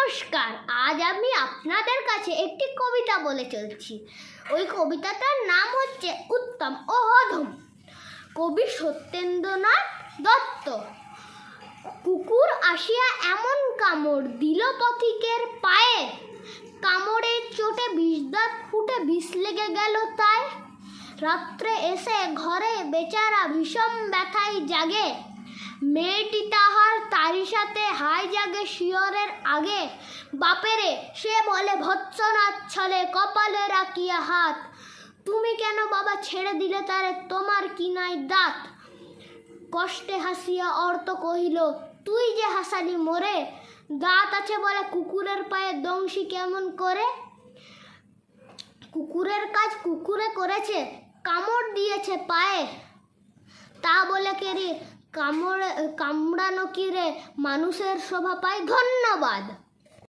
নমস্কার, আজ আমি আপনাদের কাছে একটি কবিতা বলে চলছি। ওই কবিতাটার নাম হচ্ছে উত্তম ও অধম। কবি সত্যেন্দ্রনাথ দত্ত। কুকুর আসিয়া এমন কামড় দিল পথিকের পায়ে, কামড়ের চোটে বিষদাঁত ফুটে বিষ লেগে গেল তাই। রাত্রে এসে ঘরে বেচারা ভীষণ ব্যথায় জাগে, মেয়েটি তাহার তারি সাথে হাই জাগে শিয়রের আগে। বাপেরে সে বলে ভৎসনাথ ছলে কপালে রাখিয়া হাত, তুমি কেন বাবা ছেড়ে দিলে তারে, তোমার কি নাই দাঁত। কষ্টে হাসিয়া অর্থ কহিল, তুই যে হাসালি মোরে, দাঁত আছে বলে কুকুরের পায়ে দংশি কেমন করে। কুকুরের কাজ কুকুরে করেছে, কামড় দিয়েছে পায়ে, তা বলে কেরি কামড়ানো কি রে মানুষের শোভা পায়। ধন্যবাদ।